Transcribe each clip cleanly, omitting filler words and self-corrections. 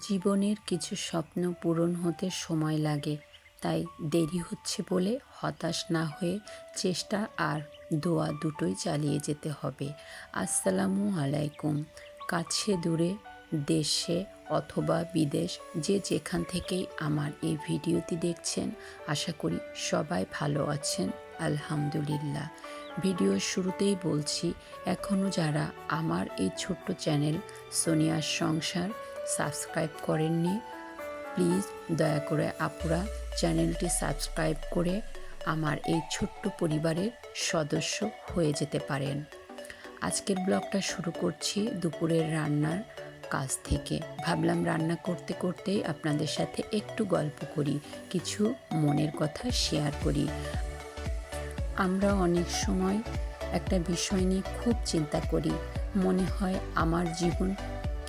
জীবনের কিছু স্বপ্ন পূরণ হতে সময় লাগে, তাই দেরি হচ্ছে বলে হতাশ না হয়ে চেষ্টা আর দোয়া দুটোই চালিয়ে যেতে হবে। আসসালামু আলাইকুম। কাছে দূরে, দেশে অথবা বিদেশ, যে যেখান থেকেই আমার এই ভিডিওটি দেখছেন, আশা করি সবাই ভালো আছেন। আলহামদুলিল্লাহ। ভিডিওর শুরুতেই বলছি, এখনও যারা আমার এই ছোট্ট চ্যানেল সোনিয়ার সংসার সাবস্ক্রাইব করেননি, প্লিজ দয়া করে আপুরা চ্যানেলটি সাবস্ক্রাইব করে আমার এই ছোট্ট পরিবারের সদস্য হয়ে যেতে পারেন। আজকের ব্লগটা শুরু করছি দুপুরের রান্নার কাজ থেকে। ভাবলাম রান্না করতে করতেই আপনাদের সাথে একটু গল্প করি, কিছু মনের কথা শেয়ার করি। আমরা অনেক সময় একটা বিষয় নিয়ে খুব চিন্তা করি। মনে হয় আমার জীবন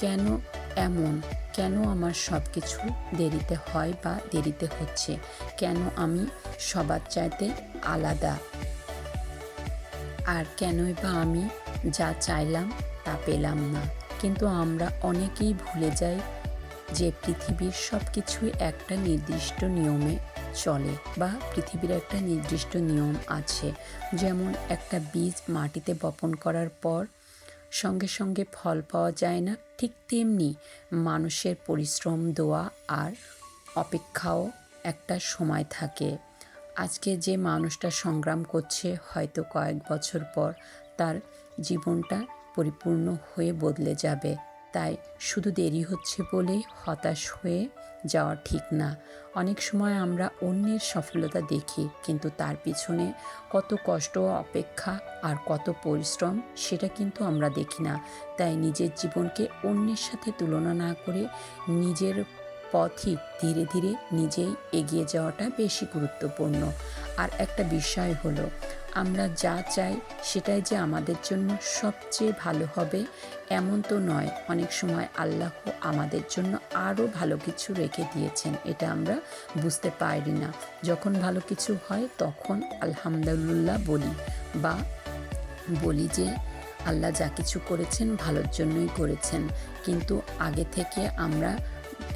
কেন এমন, কেন আমার সব কিছু দেরিতে হয় বা দেরিতে হচ্ছে, কেন আমি সবার চাইতে আলাদা, আর কেনই বা আমি যা চাইলাম তা পেলাম না। কিন্তু আমরা অনেকেই ভুলে যাই যে পৃথিবীর সব কিছুই একটা নির্দিষ্ট নিয়মে চলে, বা পৃথিবীর একটা নির্দিষ্ট নিয়ম আছে। যেমন একটা বীজ মাটিতে বপন করার পর সঙ্গে সঙ্গে ফল পাওয়া যায় না, ঠিক তেমনি মানুষের পরিশ্রম, দোয়া আর অপেক্ষাও একটা সময় থাকে। আজকে যে মানুষটা সংগ্রাম করছে, হয়তো কয়েক বছর পর তার জীবনটা পরিপূর্ণ হয়ে বদলে যাবে। তাই শুধু দেরি হচ্ছে বলেই হতাশ হয়ে যাওয়া ঠিক না। অনেক সময় আমরা অন্যের সফলতা দেখি, কিন্তু তার পিছনে কত কষ্ট, অপেক্ষা আর কত পরিশ্রম, সেটা কিন্তু আমরা দেখি না। তাই নিজের জীবনকে অন্যের সাথে তুলনা না করে নিজের পথই ধীরে ধীরে নিজেই এগিয়ে যাওয়াটা বেশি গুরুত্বপূর্ণ। আর একটা বিষয় হলো, আমরা যা চাই সেটাই যে আমাদের জন্য সবচেয়ে ভালো হবে এমন তো নয়। অনেক সময় আল্লাহ আমাদের জন্য আরও ভালো কিছু রেখে দিয়েছেন, এটা আমরা বুঝতে পারি না। যখন ভালো কিছু হয় তখন আলহামদুলিল্লাহ বলি, বা বলি যে আল্লাহ যা কিছু করেছেন ভালোর জন্যই করেছেন। কিন্তু আগে থেকে আমরা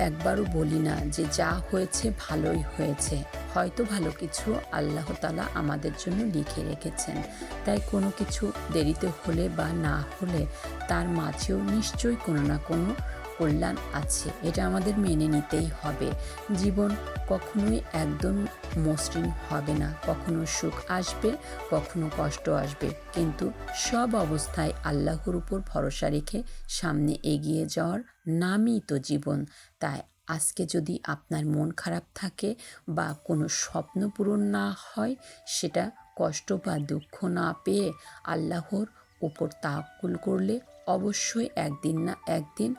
একবারও বলি না যে যা হয়েছে ভালোই হয়েছে, হয়তো ভালো কিছু আল্লাহ তাআলা আমাদের জন্য লিখে রেখেছেন। তাই কোনো কিছু দেরিতে হলে বা না হলে তার মাঝেও নিশ্চয়ই কোনো না কোনো কল্যাণ আছে, এটা আমাদের মেনে নিতেই হবে। জীবন কখনোই একদম মসৃণ হবে না, কখনো সুখ আসবে, কখনো কষ্ট আসবে, কিন্তু সব অবস্থায় আল্লাহর উপর ভরসা রেখে সামনে এগিয়ে যাওয়ার নামই তো জীবন। তাই আজকে যদি আপনার মন খারাপ থাকে বা কোনো স্বপ্ন পূরণ না হয়, সেটা কষ্ট বা দুঃখ না পেয়ে আল্লাহর উপর তাওয়াক্কুল করলে অবশ্যই একদিন না একদিন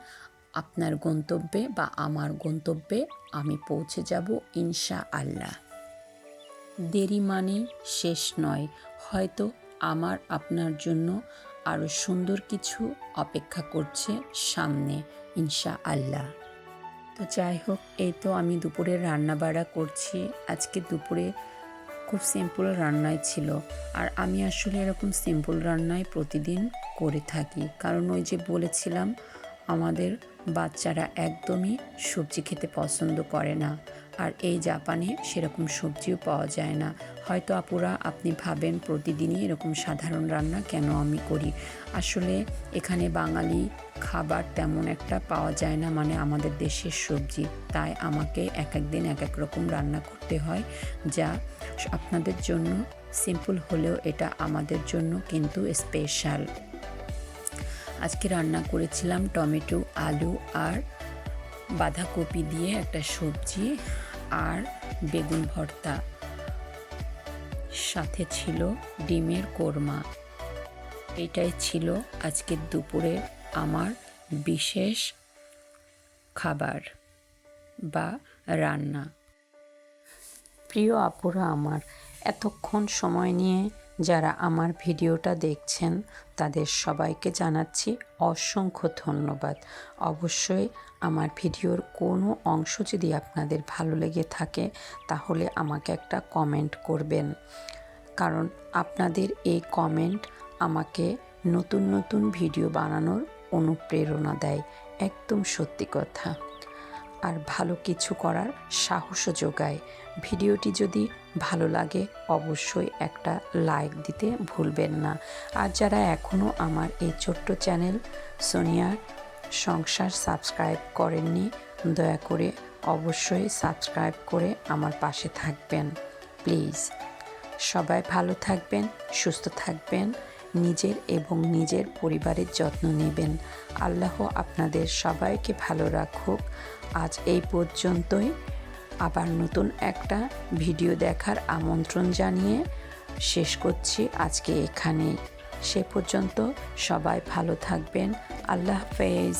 আপনার গন্তব্যে বা আমার গন্তব্যে আমি পৌঁছে যাব ইনশাআল্লাহ। দেরি মানে শেষ নয়, হয়তো আমার আপনার জন্য আরও সুন্দর কিছু অপেক্ষা করছে সামনে ইনশাআল্লাহ। তো যাই হোক, এই তো আমি দুপুরে রান্না বাড়া করছি। আজকে দুপুরে খুব সিম্পল রান্নাই ছিল, আর আমি আসলে এরকম সিম্পল রান্নাই প্রতিদিন করে থাকি। কারণ ওই যে বলেছিলাম, আমাদের বাচ্চারা একদমই সবজি খেতে পছন্দ করে না, আর এই জাপানে সেরকম সবজিও পাওয়া যায় না। হয়তো আপুরা আপনি ভাবেন প্রতিদিনই এরকম সাধারণ রান্না কেন আমি করি। আসলে এখানে বাঙালি খাবার তেমন একটা পাওয়া যায় না, মানে আমাদের দেশের সবজি। তাই আমাকে এক এক দিন এক এক রকম রান্না করতে হয়, যা আপনাদের জন্য সিম্পল হলেও এটা আমাদের জন্য কিন্তু স্পেশাল। আজকে রান্না করেছিলাম টমেটো, আলু আর বাঁধাকপি দিয়ে একটা সবজি, আর বেগুন ভর্তা, সাথে ছিল ডিমের কোরমা। এটাই ছিল আজকের দুপুরে আমার বিশেষ খাবার বা রান্না। প্রিয় আপুরা আমার, এতক্ষণ সময় নিয়ে যারা আমার ভিডিওটা দেখছেন তাদের সবাইকে জানাচ্ছি অসংখ্য ধন্যবাদ। অবশ্যই আমার ভিডিওর কোনো অংশ যদি আপনাদের ভালো লেগে থাকে তাহলে আমাকে একটা কমেন্ট করবেন, কারণ আপনাদের এই কমেন্ট আমাকে নতুন নতুন ভিডিও বানানোর অনুপ্রেরণা দেয়। একদম সত্যি কথা। আর ভালো কিছু করার সাহসও যোগায়। ভিডিওটি যদি ভালো লাগে অবশ্যই একটা লাইক দিতে ভুলবেন না। আর যারা এখনও আমার এই ছোট্ট চ্যানেল সোনিয়ার সংসার সাবস্ক্রাইব করেননি, দয়া করে অবশ্যই সাবস্ক্রাইব করে আমার পাশে থাকবেন প্লিজ। সবাই ভালো থাকবেন, সুস্থ থাকবেন, নিজের এবং নিজের পরিবারের যত্ন নেবেন। আল্লাহ আপনাদের সবাইকে ভালো রাখুক। আজ এই পর্যন্তই। আবার নতুন একটা ভিডিও দেখার আমন্ত্রণ জানিয়ে শেষ করছি আজকে এখানেই। সে পর্যন্ত সবাই ভালো থাকবেন। আল্লাহ হাফেজ।